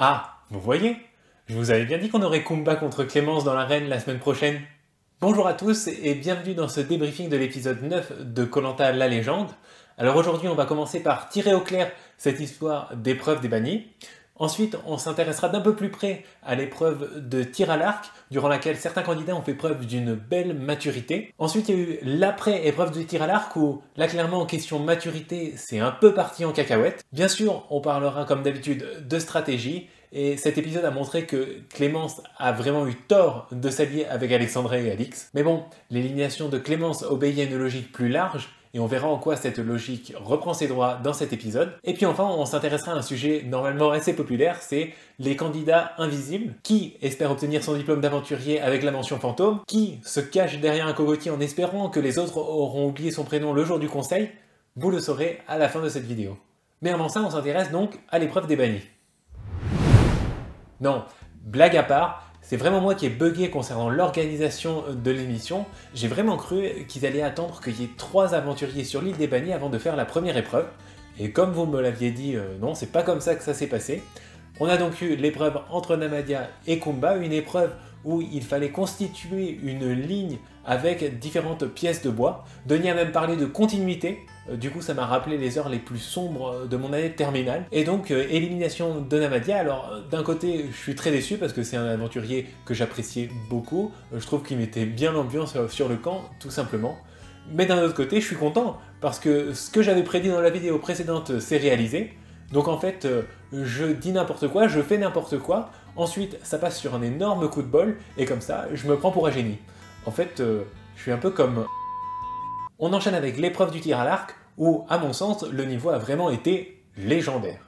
Ah, vous voyez? Je vous avais bien dit qu'on aurait combat contre Clémence dans l'arène la semaine prochaine. Bonjour à tous et bienvenue dans ce débriefing de l'épisode 9 de koh la légende. Alors aujourd'hui on va commencer par tirer au clair cette histoire d'épreuve des bannis. Ensuite on s'intéressera d'un peu plus près à l'épreuve de tir à l'arc, durant laquelle certains candidats ont fait preuve d'une belle maturité. Ensuite il y a eu l'après-épreuve de tir à l'arc où là clairement en question maturité c'est un peu parti en cacahuète. Bien sûr on parlera comme d'habitude de stratégie. Et cet épisode a montré que Clémence a vraiment eu tort de s'allier avec Alexandra et Alix. Mais bon, l'élimination de Clémence obéit à une logique plus large, et on verra en quoi cette logique reprend ses droits dans cet épisode. Et puis enfin, on s'intéressera à un sujet normalement assez populaire, c'est les candidats invisibles. Qui espère obtenir son diplôme d'aventurier avec la mention fantôme? Qui se cache derrière un cocotier en espérant que les autres auront oublié son prénom le jour du conseil? Vous le saurez à la fin de cette vidéo. Mais avant ça, on s'intéresse donc à l'épreuve des bannis. Non, blague à part, c'est vraiment moi qui ai bugué concernant l'organisation de l'émission. J'ai vraiment cru qu'ils allaient attendre qu'il y ait 3 aventuriers sur l'île des bannis avant de faire la première épreuve. Et comme vous me l'aviez dit, non, c'est pas comme ça que ça s'est passé. On a donc eu l'épreuve entre Namadia et Kumba, une épreuve où il fallait constituer une ligne avec différentes pièces de bois. Denis a même parlé de continuité, du coup ça m'a rappelé les heures les plus sombres de mon année de terminale. Et donc élimination de Namadia. Alors d'un côté je suis très déçu parce que c'est un aventurier que j'appréciais beaucoup, je trouve qu'il mettait bien l'ambiance sur le camp tout simplement. Mais d'un autre côté je suis content parce que ce que j'avais prédit dans la vidéo précédente s'est réalisé. Donc en fait, je dis n'importe quoi, je fais n'importe quoi, ensuite ça passe sur un énorme coup de bol, et comme ça, je me prends pour un génie. En fait, je suis un peu comme... On enchaîne avec l'épreuve du tir à l'arc, où, à mon sens, le niveau a vraiment été légendaire.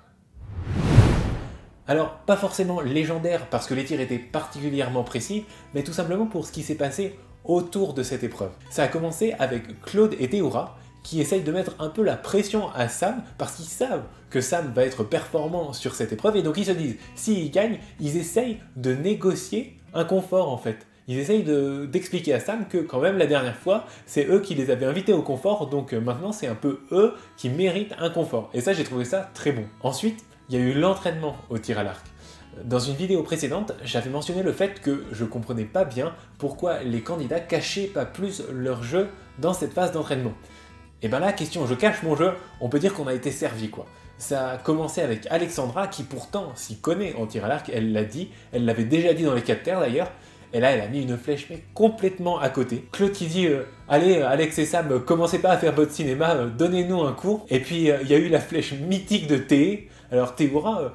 Alors, pas forcément légendaire parce que les tirs étaient particulièrement précis, mais tout simplement pour ce qui s'est passé autour de cette épreuve. Ça a commencé avec Claude et Théoura, qui essayent de mettre un peu la pression à Sam, parce qu'ils savent que Sam va être performant sur cette épreuve, et donc ils se disent, s'ils gagnent, ils essayent de négocier un confort en fait. Ils essayent d'expliquer à Sam que quand même la dernière fois, c'est eux qui les avaient invités au confort, donc maintenant c'est un peu eux qui méritent un confort. Et ça j'ai trouvé ça très bon. Ensuite, il y a eu l'entraînement au tir à l'arc. Dans une vidéo précédente, j'avais mentionné le fait que je comprenais pas bien pourquoi les candidats cachaient pas plus leur jeu dans cette phase d'entraînement. Et ben là, question je cache mon jeu, on peut dire qu'on a été servi quoi. Ça a commencé avec Alexandra qui pourtant s'y connaît en tir à l'arc, elle l'a dit, elle l'avait déjà dit dans les 4 terres d'ailleurs, et là elle a mis une flèche mais complètement à côté. Claude qui dit allez Alex et Sam, commencez pas à faire votre cinéma, donnez-nous un cours. Et puis il y a eu la flèche mythique de Thé. Alors Théoura,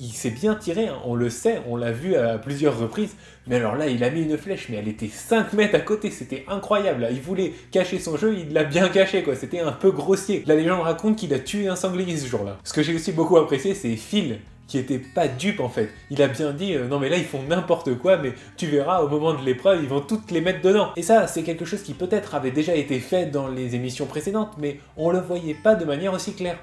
il s'est bien tiré, hein, on le sait, on l'a vu à plusieurs reprises, mais alors là il a mis une flèche, mais elle était 5 mètres à côté, c'était incroyable, là. Il voulait cacher son jeu, il l'a bien caché quoi, c'était un peu grossier. La légende raconte qu'il a tué un sanglier ce jour-là. Ce que j'ai aussi beaucoup apprécié, c'est Phil, qui était pas dupe en fait. Il a bien dit non mais là ils font n'importe quoi, mais tu verras au moment de l'épreuve ils vont toutes les mettre dedans. Et ça c'est quelque chose qui peut-être avait déjà été fait dans les émissions précédentes, mais on le voyait pas de manière aussi claire.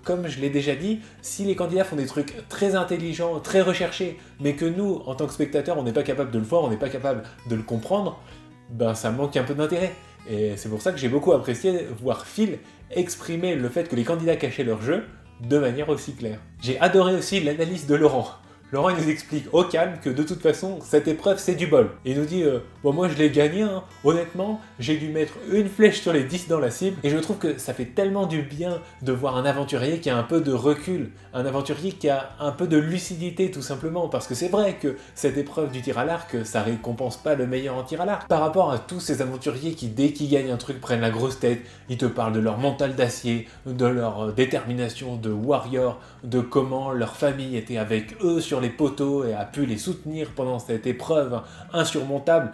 Comme je l'ai déjà dit, si les candidats font des trucs très intelligents, très recherchés, mais que nous, en tant que spectateurs, on n'est pas capable de le voir, on n'est pas capable de le comprendre, ben ça manque un peu d'intérêt. Et c'est pour ça que j'ai beaucoup apprécié voir Phil exprimer le fait que les candidats cachaient leur jeu de manière aussi claire. J'ai adoré aussi l'analyse de Laurent. Laurent il nous explique au calme que de toute façon cette épreuve c'est du bol. Et il nous dit bon moi je l'ai gagné hein. Honnêtement j'ai dû mettre une flèche sur les 10 dans la cible et je trouve que ça fait tellement du bien de voir un aventurier qui a un peu de recul, un aventurier qui a un peu de lucidité tout simplement, parce que c'est vrai que cette épreuve du tir à l'arc ça récompense pas le meilleur en tir à l'arc par rapport à tous ces aventuriers qui dès qu'ils gagnent un truc prennent la grosse tête, ils te parlent de leur mental d'acier, de leur détermination de warrior, de comment leur famille était avec eux sur les poteaux et a pu les soutenir pendant cette épreuve insurmontable.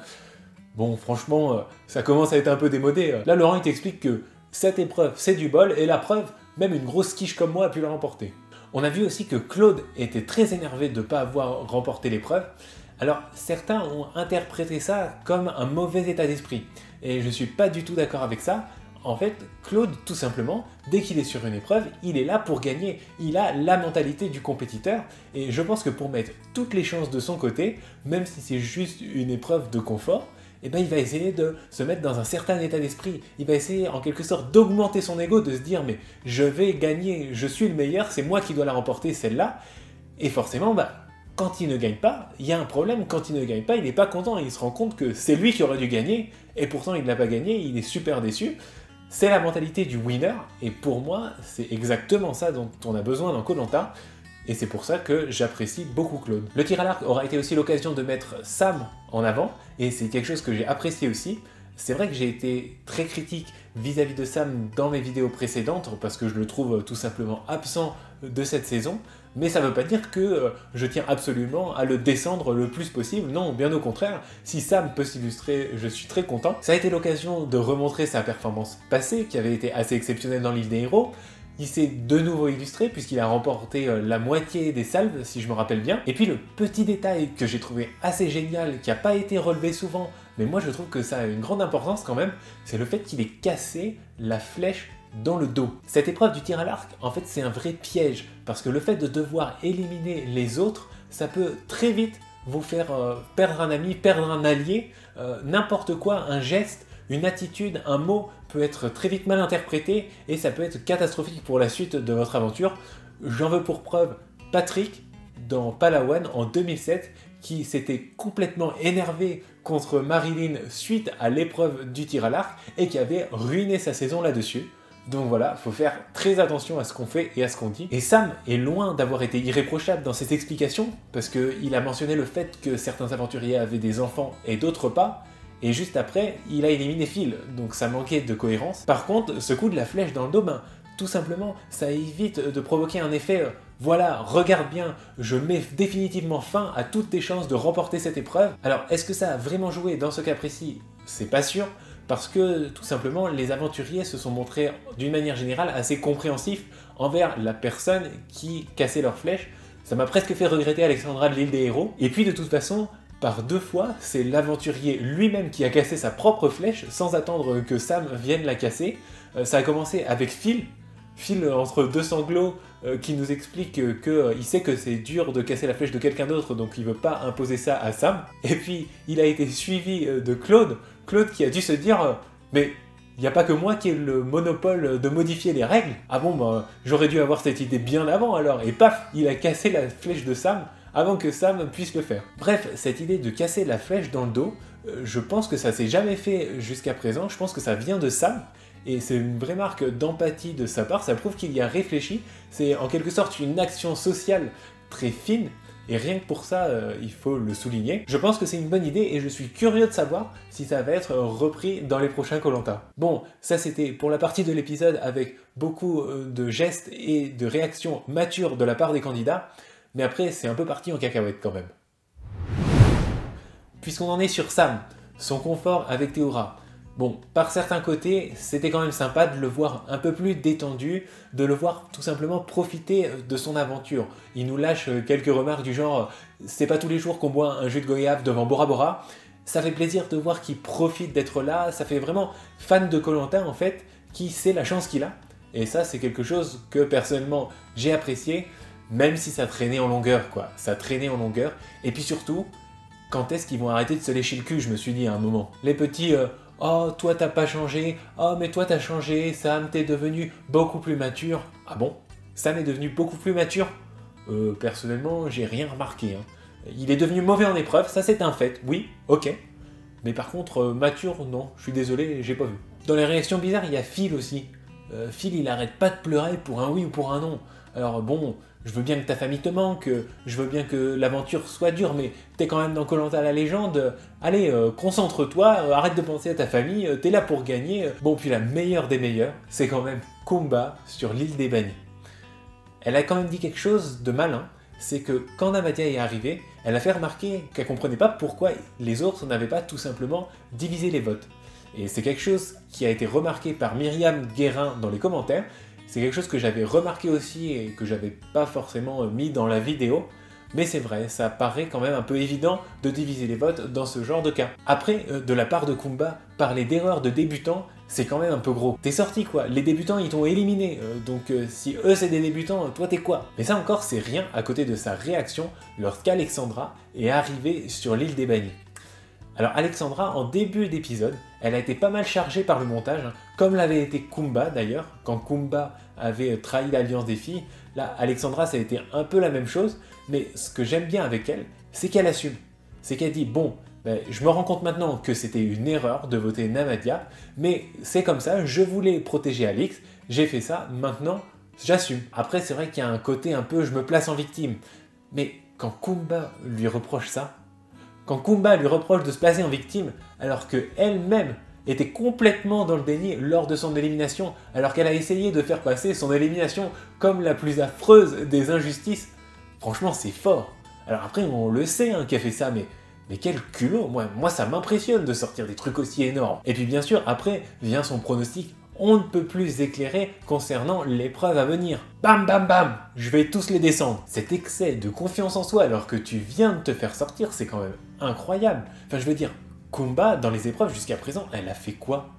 Bon, franchement, ça commence à être un peu démodé. Là, Laurent, il t'explique que cette épreuve, c'est du bol, et la preuve, même une grosse quiche comme moi a pu la remporter. On a vu aussi que Claude était très énervé de ne pas avoir remporté l'épreuve. Alors, certains ont interprété ça comme un mauvais état d'esprit, et je suis pas du tout d'accord avec ça. En fait, Claude, tout simplement, dès qu'il est sur une épreuve, il est là pour gagner. Il a la mentalité du compétiteur, et je pense que pour mettre toutes les chances de son côté, même si c'est juste une épreuve de confort, eh ben, il va essayer de se mettre dans un certain état d'esprit. Il va essayer en quelque sorte d'augmenter son ego, de se dire mais je vais gagner, je suis le meilleur, c'est moi qui dois la remporter celle-là. Et forcément, quand il ne gagne pas, il y a un problème. Quand il ne gagne pas, il n'est pas content. Il se rend compte que c'est lui qui aurait dû gagner, et pourtant il ne l'a pas gagné, il est super déçu. C'est la mentalité du winner, et pour moi, c'est exactement ça dont on a besoin dans Koh-Lanta, et c'est pour ça que j'apprécie beaucoup Claude. Le tir à l'arc aura été aussi l'occasion de mettre Sam en avant, et c'est quelque chose que j'ai apprécié aussi. C'est vrai que j'ai été très critique vis-à-vis de Sam dans mes vidéos précédentes, parce que je le trouve tout simplement absent de cette saison, mais ça ne veut pas dire que je tiens absolument à le descendre le plus possible, non, bien au contraire, si Sam peut s'illustrer, je suis très content. Ça a été l'occasion de remontrer sa performance passée, qui avait été assez exceptionnelle dans l'île des héros. Il s'est de nouveau illustré puisqu'il a remporté la moitié des salves, si je me rappelle bien. Et puis le petit détail que j'ai trouvé assez génial, qui n'a pas été relevé souvent, mais moi je trouve que ça a une grande importance quand même, c'est le fait qu'il ait cassé la flèche dans le dos. Cette épreuve du tir à l'arc, en fait, c'est un vrai piège, parce que le fait de devoir éliminer les autres, ça peut très vite vous faire perdre un ami, perdre un allié, n'importe quoi, un geste, une attitude, un mot peut être très vite mal interprété et ça peut être catastrophique pour la suite de votre aventure. J'en veux pour preuve Patrick dans Palawan en 2007 qui s'était complètement énervé contre Marilyn suite à l'épreuve du tir à l'arc et qui avait ruiné sa saison là-dessus. Donc voilà, faut faire très attention à ce qu'on fait et à ce qu'on dit. Et Sam est loin d'avoir été irréprochable dans ses explications, parce qu'il a mentionné le fait que certains aventuriers avaient des enfants et d'autres pas, et juste après, il a éliminé Phil, donc ça manquait de cohérence. Par contre, ce coup de la flèche dans le dos, tout simplement, ça évite de provoquer un effet voilà, regarde bien, je mets définitivement fin à toutes tes chances de remporter cette épreuve. Alors, est-ce que ça a vraiment joué dans ce cas précis? C'est pas sûr, parce que tout simplement, les aventuriers se sont montrés d'une manière générale assez compréhensifs envers la personne qui cassait leur flèche. Ça m'a presque fait regretter Alexandra de l'île des héros. Et puis de toute façon, par 2 fois, c'est l'aventurier lui-même qui a cassé sa propre flèche sans attendre que Sam vienne la casser. Ça a commencé avec Phil entre deux sanglots qui nous explique qu'il sait que c'est dur de casser la flèche de quelqu'un d'autre, donc il veut pas imposer ça à Sam. Et puis il a été suivi de Claude qui a dû se dire mais il n'y a pas que moi qui ai le monopole de modifier les règles. Ah bon, j'aurais dû avoir cette idée bien avant alors. Et paf, il a cassé la flèche de Sam avant que Sam puisse le faire. Bref, cette idée de casser la flèche dans le dos, je pense que ça s'est jamais fait jusqu'à présent, je pense que ça vient de Sam, et c'est une vraie marque d'empathie de sa part, ça prouve qu'il y a réfléchi, c'est en quelque sorte une action sociale très fine, et rien que pour ça, il faut le souligner. Je pense que c'est une bonne idée, et je suis curieux de savoir si ça va être repris dans les prochains Koh-Lanta. Bon, ça c'était pour la partie de l'épisode avec beaucoup de gestes et de réactions matures de la part des candidats, mais après c'est un peu parti en cacahuète quand même. Puisqu'on en est sur Sam, son confort avec Théora, bon, par certains côtés, c'était quand même sympa de le voir un peu plus détendu, de le voir tout simplement profiter de son aventure. Il nous lâche quelques remarques du genre « c'est pas tous les jours qu'on boit un jus de goyave devant Bora Bora ». Ça fait plaisir de voir qu'il profite d'être là, ça fait vraiment fan de Koh-Lanta en fait, qui sait la chance qu'il a. Et ça, c'est quelque chose que personnellement j'ai apprécié, même si ça traînait en longueur, quoi. Ça traînait en longueur. Et puis surtout, quand est-ce qu'ils vont arrêter de se lécher le cul, je me suis dit à un moment. Les petits oh, toi t'as pas changé, oh mais toi t'as changé, Sam, t'es devenu beaucoup plus mature. Ah bon? Sam est devenu beaucoup plus mature? Personnellement, j'ai rien remarqué. Hein. Il est devenu mauvais en épreuve, ça c'est un fait, oui, ok. Mais par contre, mature, non, je suis désolé, j'ai pas vu. Dans les réactions bizarres, il y a Phil aussi. Phil, il arrête pas de pleurer pour un oui ou pour un non. Alors bon, je veux bien que ta famille te manque, je veux bien que l'aventure soit dure, mais t'es quand même dans Koh-Lanta la légende, allez, concentre-toi, arrête de penser à ta famille, t'es là pour gagner. Bon, puis la meilleure des meilleures, c'est quand même Kumba sur l'île des bannis. Elle a quand même dit quelque chose de malin, c'est que quand Namadia est arrivée, elle a fait remarquer qu'elle comprenait pas pourquoi les autres n'avaient pas tout simplement divisé les votes. Et c'est quelque chose qui a été remarqué par Myriam Guérin dans les commentaires. C'est quelque chose que j'avais remarqué aussi et que j'avais pas forcément mis dans la vidéo. Mais c'est vrai, ça paraît quand même un peu évident de diviser les votes dans ce genre de cas. Après, de la part de Kumba, parler d'erreurs de débutants, c'est quand même un peu gros. T'es sorti quoi, les débutants ils t'ont éliminé, donc si eux c'est des débutants, toi t'es quoi? Mais ça encore c'est rien à côté de sa réaction lorsqu'Alexandra est arrivée sur l'île des bannis. Alors Alexandra, en début d'épisode, elle a été pas mal chargée par le montage, comme l'avait été Kumba d'ailleurs, quand Kumba avait trahi l'alliance des filles. Là, Alexandra, ça a été un peu la même chose, mais ce que j'aime bien avec elle, c'est qu'elle assume. C'est qu'elle dit, bon, ben, je me rends compte maintenant que c'était une erreur de voter Namadia, mais c'est comme ça, je voulais protéger Alix, j'ai fait ça, maintenant, j'assume. Après, c'est vrai qu'il y a un côté un peu, je me place en victime. Mais quand Kumba lui reproche ça, quand Kumba lui reproche de se placer en victime, alors qu'elle-même était complètement dans le déni lors de son élimination, alors qu'elle a essayé de faire passer son élimination comme la plus affreuse des injustices, franchement c'est fort. Alors après on le sait hein, qu'elle fait ça, mais quel culot, moi ça m'impressionne de sortir des trucs aussi énormes. Et puis bien sûr après vient son pronostic on ne peut plus éclairer concernant l'épreuve à venir. Bam bam bam, je vais tous les descendre. Cet excès de confiance en soi alors que tu viens de te faire sortir, c'est quand même incroyable. Enfin je veux dire, Kumba dans les épreuves jusqu'à présent, elle a fait quoi?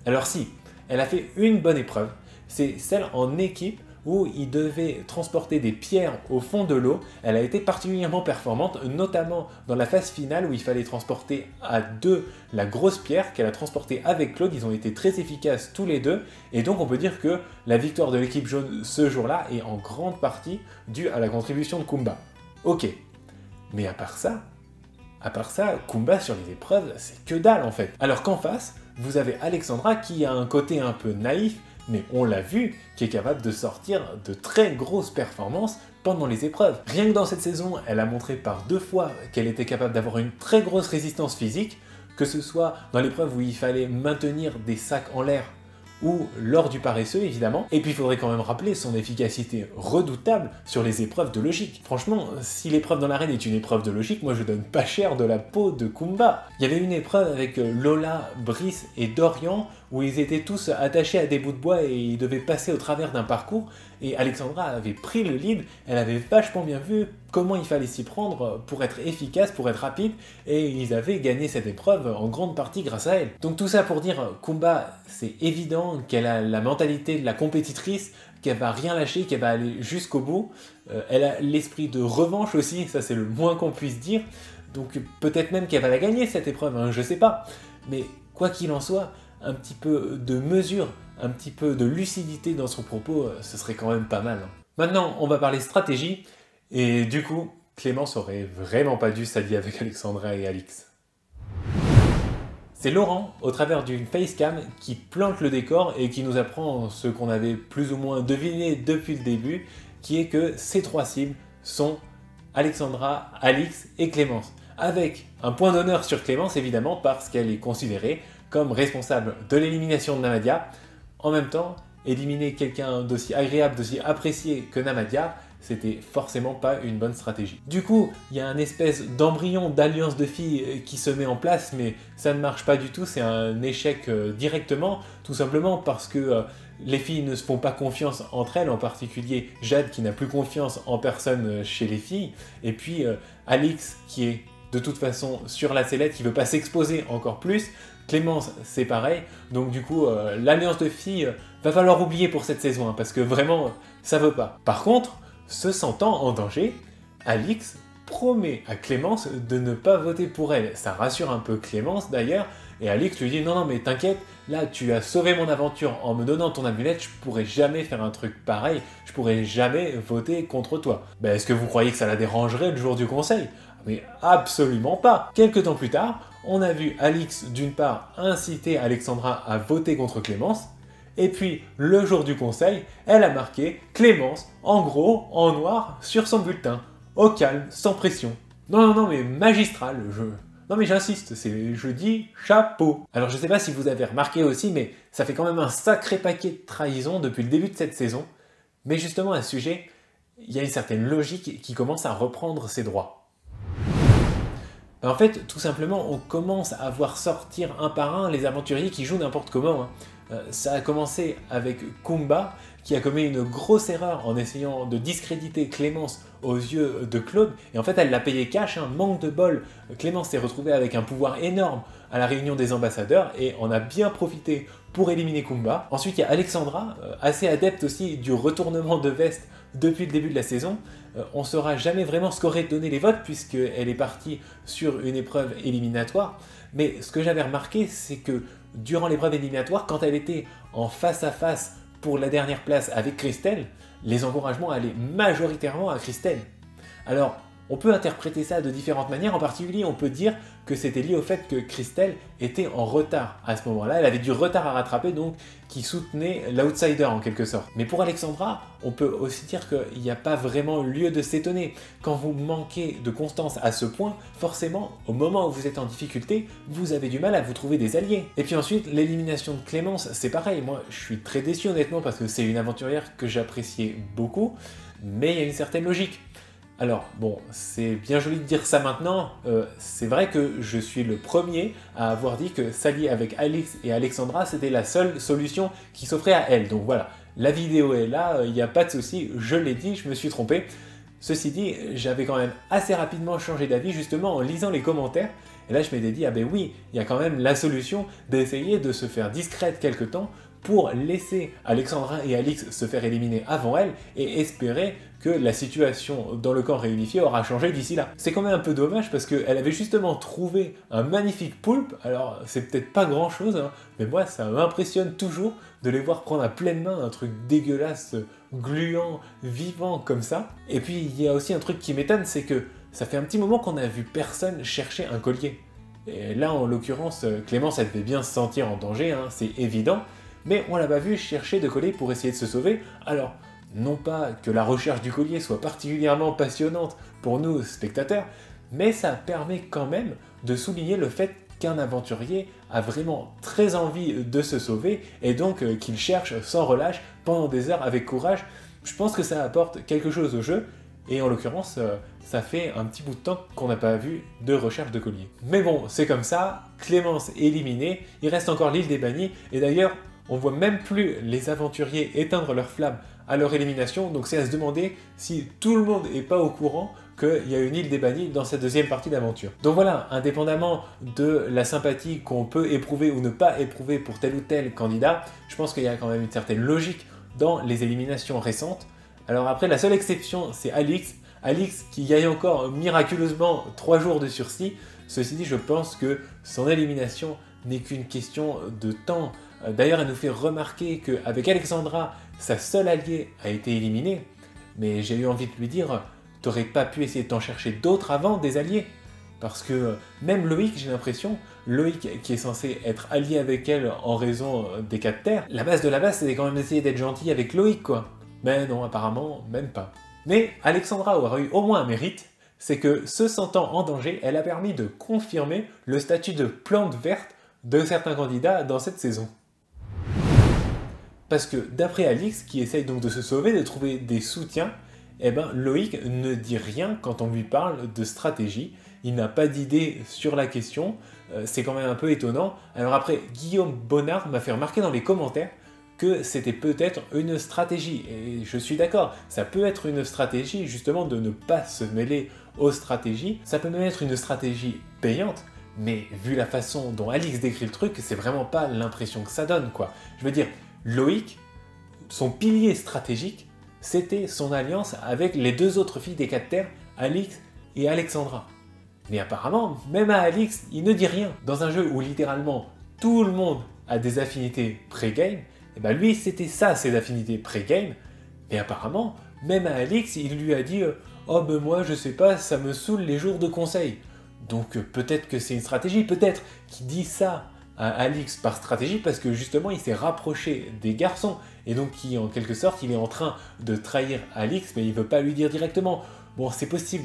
Alors si, elle a fait une bonne épreuve, c'est celle en équipe où il devait transporter des pierres au fond de l'eau. Elle a été particulièrement performante, notamment dans la phase finale où il fallait transporter à deux la grosse pierre qu'elle a transportée avec Claude. Ils ont été très efficaces tous les deux, et donc on peut dire que la victoire de l'équipe jaune ce jour-là est en grande partie due à la contribution de Kumba. Ok, mais à part ça, Kumba sur les épreuves, c'est que dalle en fait. Alors qu'en face, vous avez Alexandra qui a un côté un peu naïf, mais on l'a vu, qui est capable de sortir de très grosses performances pendant les épreuves. Rien que dans cette saison, elle a montré par 2 fois qu'elle était capable d'avoir une très grosse résistance physique, que ce soit dans l'épreuve où il fallait maintenir des sacs en l'air, ou lors du paresseux évidemment. Et puis il faudrait quand même rappeler son efficacité redoutable sur les épreuves de logique. Franchement, si l'épreuve dans l'arène est une épreuve de logique, moi je donne pas cher de la peau de Kumba. Il y avait une épreuve avec Lola, Brice et Dorian où ils étaient tous attachés à des bouts de bois et ils devaient passer au travers d'un parcours, et Alexandra avait pris le lead, elle avait vachement bien vu comment il fallait s'y prendre pour être efficace, pour être rapide, et ils avaient gagné cette épreuve en grande partie grâce à elle. Donc tout ça pour dire, Kumba, c'est évident qu'elle a la mentalité de la compétitrice, qu'elle va rien lâcher, qu'elle va aller jusqu'au bout. Elle a l'esprit de revanche aussi, ça c'est le moins qu'on puisse dire, donc peut-être même qu'elle va la gagner cette épreuve, hein, je sais pas. Mais quoi qu'il en soit, un petit peu de mesure, un petit peu de lucidité dans son propos, ce serait quand même pas mal. Hein. Maintenant, on va parler stratégie, et du coup, Clémence aurait vraiment pas dû s'allier avec Alexandra et Alix. C'est Laurent, au travers d'une facecam, qui plante le décor et qui nous apprend ce qu'on avait plus ou moins deviné depuis le début, qui est que ces 3 cibles sont Alexandra, Alix et Clémence. Avec un point d'honneur sur Clémence, évidemment, parce qu'elle est considérée comme responsable de l'élimination de Namadia. En même temps, éliminer quelqu'un d'aussi agréable, d'aussi apprécié que Namadia, c'était forcément pas une bonne stratégie. Du coup, il y a un espèce d'embryon d'alliance de filles qui se met en place, mais ça ne marche pas du tout, c'est un échec directement, tout simplement parce que les filles ne se font pas confiance entre elles, en particulier Jade qui n'a plus confiance en personne chez les filles, et puis Alix qui est de toute façon sur la sellette, qui veut pas s'exposer encore plus. Clémence, c'est pareil, donc du coup, l'alliance de filles va falloir oublier pour cette saison, hein, parce que vraiment, ça veut pas. Par contre, se sentant en danger, Alix promet à Clémence de ne pas voter pour elle. Ça rassure un peu Clémence d'ailleurs, et Alix lui dit « Non, non, mais t'inquiète, là, tu as sauvé mon aventure en me donnant ton amulette, je pourrais jamais faire un truc pareil, je pourrais jamais voter contre toi. » Ben, est-ce que vous croyez que ça la dérangerait le jour du conseil? Mais absolument pas. Quelques temps plus tard, on a vu Alix d'une part inciter Alexandra à voter contre Clémence, et puis le jour du conseil, elle a marqué Clémence en gros, en noir, sur son bulletin. Au calme, sans pression. Non, non, non, mais magistral, Non mais j'insiste, je dis chapeau. Alors je sais pas si vous avez remarqué aussi, mais ça fait quand même un sacré paquet de trahisons depuis le début de cette saison. Mais justement à ce sujet, il y a une certaine logique qui commence à reprendre ses droits. En fait, tout simplement, on commence à voir sortir un par un les aventuriers qui jouent n'importe comment. Ça a commencé avec Kumba, qui a commis une grosse erreur en essayant de discréditer Clémence aux yeux de Claude. Et en fait, elle l'a payé cash, manque de bol. Clémence s'est retrouvée avec un pouvoir énorme à la réunion des ambassadeurs et en a bien profité pour éliminer Kumba. Ensuite, il y a Alexandra, assez adepte aussi du retournement de veste depuis le début de la saison. On ne saura jamais vraiment ce qu'auraient donné les votes puisqu'elle est partie sur une épreuve éliminatoire. Mais ce que j'avais remarqué, c'est que durant l'épreuve éliminatoire, quand elle était en face à face pour la dernière place avec Christelle, les encouragements allaient majoritairement à Christelle. Alors, on peut interpréter ça de différentes manières, en particulier on peut dire que c'était lié au fait que Christelle était en retard à ce moment-là, elle avait du retard à rattraper donc qui soutenait l'outsider en quelque sorte. Mais pour Alexandra, on peut aussi dire qu'il n'y a pas vraiment lieu de s'étonner. Quand vous manquez de constance à ce point, forcément, au moment où vous êtes en difficulté, vous avez du mal à vous trouver des alliés. Et puis ensuite, l'élimination de Clémence, c'est pareil, moi je suis très déçu honnêtement parce que c'est une aventurière que j'appréciais beaucoup, mais il y a une certaine logique. Alors, bon, c'est bien joli de dire ça maintenant, c'est vrai que je suis le premier à avoir dit que s'allier avec Alix et Alexandra, c'était la seule solution qui s'offrait à elle. Donc voilà, la vidéo est là, il n'y a pas de souci, je l'ai dit, je me suis trompé. Ceci dit, j'avais quand même assez rapidement changé d'avis justement en lisant les commentaires, et là je m'étais dit, ah ben oui, il y a quand même la solution d'essayer de se faire discrète quelque temps pour laisser Alexandra et Alix se faire éliminer avant elle et espérer que la situation dans le camp réunifié aura changé d'ici là. C'est quand même un peu dommage parce qu'elle avait justement trouvé un magnifique poulpe, alors c'est peut-être pas grand chose, hein, mais moi ça m'impressionne toujours de les voir prendre à pleine main un truc dégueulasse, gluant, vivant comme ça. Et puis il y a aussi un truc qui m'étonne, c'est que ça fait un petit moment qu'on a vu personne chercher un collier. Et là en l'occurrence, Clémence elle devait bien se sentir en danger, hein, c'est évident, mais on l'a pas vu chercher de collier pour essayer de se sauver. Alors, non pas que la recherche du collier soit particulièrement passionnante pour nous spectateurs, mais ça permet quand même de souligner le fait qu'un aventurier a vraiment très envie de se sauver et donc qu'il cherche sans relâche pendant des heures avec courage. Je pense que ça apporte quelque chose au jeu et en l'occurrence ça fait un petit bout de temps qu'on n'a pas vu de recherche de collier. Mais bon, c'est comme ça, Clémence est éliminée, il reste encore l'île des bannis et d'ailleurs on voit même plus les aventuriers éteindre leurs flammes à leur élimination, donc c'est à se demander si tout le monde n'est pas au courant qu'il y a une île des bannis dans cette deuxième partie d'aventure. Donc voilà, indépendamment de la sympathie qu'on peut éprouver ou ne pas éprouver pour tel ou tel candidat, je pense qu'il y a quand même une certaine logique dans les éliminations récentes. Alors après, la seule exception, c'est Alix. Alix qui gagne encore miraculeusement 3 jours de sursis. Ceci dit, je pense que son élimination n'est qu'une question de temps. D'ailleurs, elle nous fait remarquer qu'avec Alexandra, sa seule alliée a été éliminée, mais j'ai eu envie de lui dire, t'aurais pas pu essayer de t'en chercher d'autres avant, des alliés? Parce que même Loïc, j'ai l'impression, Loïc qui est censé être allié avec elle en raison des 4 terres, la base de la base, c'était quand même d'essayer d'être gentil avec Loïc, quoi. Mais non, apparemment, même pas. Mais Alexandra aura eu au moins un mérite, c'est que, se sentant en danger, elle a permis de confirmer le statut de plante verte de certains candidats dans cette saison. Parce que d'après Alix, qui essaye donc de se sauver, de trouver des soutiens, eh ben Loïc ne dit rien quand on lui parle de stratégie. Il n'a pas d'idée sur la question, c'est quand même un peu étonnant. Alors après, Guillaume Bonnard m'a fait remarquer dans les commentaires que c'était peut-être une stratégie. Et je suis d'accord, ça peut être une stratégie justement de ne pas se mêler aux stratégies. Ça peut même être une stratégie payante, mais vu la façon dont Alix décrit le truc, c'est vraiment pas l'impression que ça donne, quoi. Je veux dire, Loïc, son pilier stratégique, c'était son alliance avec les 2 autres filles des 4 terres, Alix et Alexandra. Mais apparemment, même à Alix, il ne dit rien. Dans un jeu où littéralement tout le monde a des affinités pré-game, et ben lui c'était ça ses affinités pré-game, mais apparemment, même à Alix, il lui a dit « Oh ben moi je sais pas, ça me saoule les jours de conseil ». Donc peut-être que c'est une stratégie, peut-être qu'il dit ça à Alix par stratégie parce que justement il s'est rapproché des garçons et donc qui en quelque sorte il est en train de trahir Alix mais il veut pas lui dire directement. Bon c'est possible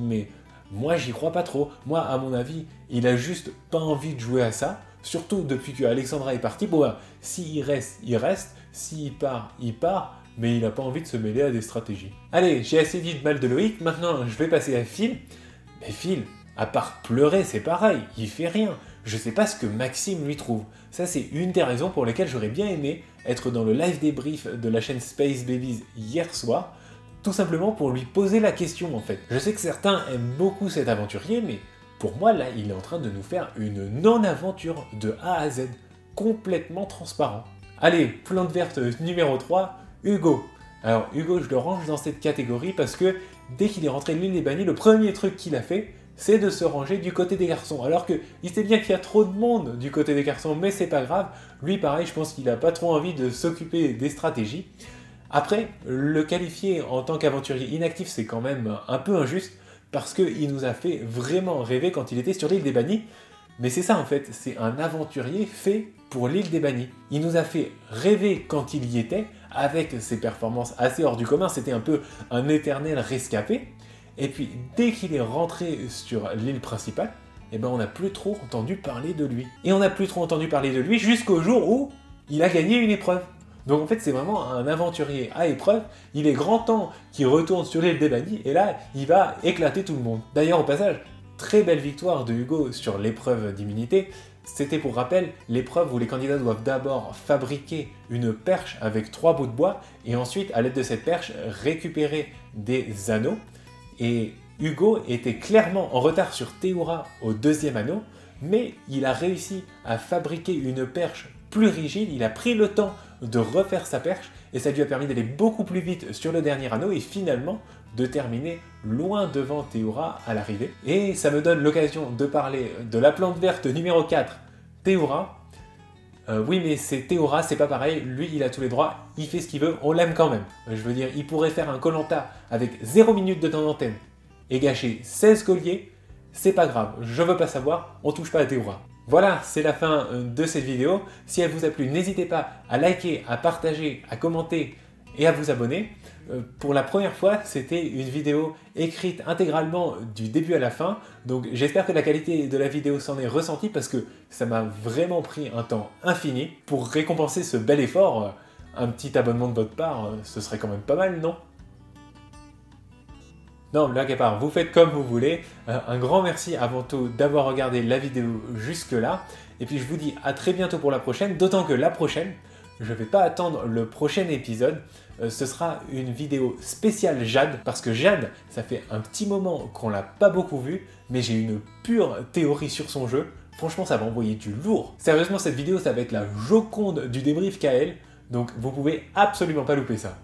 mais moi j'y crois pas trop. Moi à mon avis il a juste pas envie de jouer à ça, surtout depuis que Alexandra est partie. Bon bah, s'il reste, il reste, s'il part, il part, mais il a pas envie de se mêler à des stratégies. Allez, j'ai assez dit de mal de Loïc, maintenant je vais passer à Phil. Mais Phil, à part pleurer c'est pareil, il fait rien. Je sais pas ce que Maxime lui trouve. Ça, c'est une des raisons pour lesquelles j'aurais bien aimé être dans le live débrief de la chaîne Space Babies hier soir, tout simplement pour lui poser la question en fait. Je sais que certains aiment beaucoup cet aventurier, mais pour moi là, il est en train de nous faire une non-aventure de A à Z, complètement transparent. Allez, plante verte numéro 3, Hugo. Alors Hugo, je le range dans cette catégorie parce que dès qu'il est rentré de l'île des bannis, le premier truc qu'il a fait, c'est de se ranger du côté des garçons. Alors qu'il sait bien qu'il y a trop de monde du côté des garçons, mais c'est pas grave. Lui, pareil, je pense qu'il a pas trop envie de s'occuper des stratégies. Après, le qualifier en tant qu'aventurier inactif, c'est quand même un peu injuste, parce qu'il nous a fait vraiment rêver quand il était sur l'île des Bannis. Mais c'est ça en fait, c'est un aventurier fait pour l'île des Bannis. Il nous a fait rêver quand il y était, avec ses performances assez hors du commun, c'était un peu un éternel rescapé. Et puis dès qu'il est rentré sur l'île principale, eh ben on n'a plus trop entendu parler de lui. Et on n'a plus trop entendu parler de lui jusqu'au jour où il a gagné une épreuve. Donc en fait c'est vraiment un aventurier à épreuve, il est grand temps qu'il retourne sur l'île des Bannis et là il va éclater tout le monde. D'ailleurs au passage, très belle victoire de Hugo sur l'épreuve d'immunité. C'était pour rappel l'épreuve où les candidats doivent d'abord fabriquer une perche avec 3 bouts de bois et ensuite à l'aide de cette perche récupérer des anneaux. Et Hugo était clairement en retard sur Théoura au 2e anneau, mais il a réussi à fabriquer une perche plus rigide, il a pris le temps de refaire sa perche et ça lui a permis d'aller beaucoup plus vite sur le dernier anneau et finalement de terminer loin devant Théoura à l'arrivée. Et ça me donne l'occasion de parler de la plante verte numéro 4, Théoura. Oui mais c'est Théoura, c'est pas pareil, lui il a tous les droits, il fait ce qu'il veut, on l'aime quand même. Je veux dire, il pourrait faire un Koh-Lanta avec 0 minute de temps d'antenne et gâcher 16 colliers, c'est pas grave, je veux pas savoir, on touche pas à Théoura. Voilà, c'est la fin de cette vidéo. Si elle vous a plu, n'hésitez pas à liker, à partager, à commenter et à vous abonner. Pour la première fois, c'était une vidéo écrite intégralement du début à la fin. Donc j'espère que la qualité de la vidéo s'en est ressentie parce que ça m'a vraiment pris un temps infini. Pour récompenser ce bel effort, un petit abonnement de votre part, ce serait quand même pas mal, non ? Non, blague à part, vous faites comme vous voulez. Un grand merci avant tout d'avoir regardé la vidéo jusque-là. Et puis je vous dis à très bientôt pour la prochaine, d'autant que la prochaine, je ne vais pas attendre le prochain épisode. Ce sera une vidéo spéciale Jade, parce que Jade, ça fait un petit moment qu'on l'a pas beaucoup vue, mais j'ai une pure théorie sur son jeu. Franchement, ça va envoyer du lourd. Sérieusement, cette vidéo, ça va être la Joconde du débrief KL, donc vous pouvez absolument pas louper ça.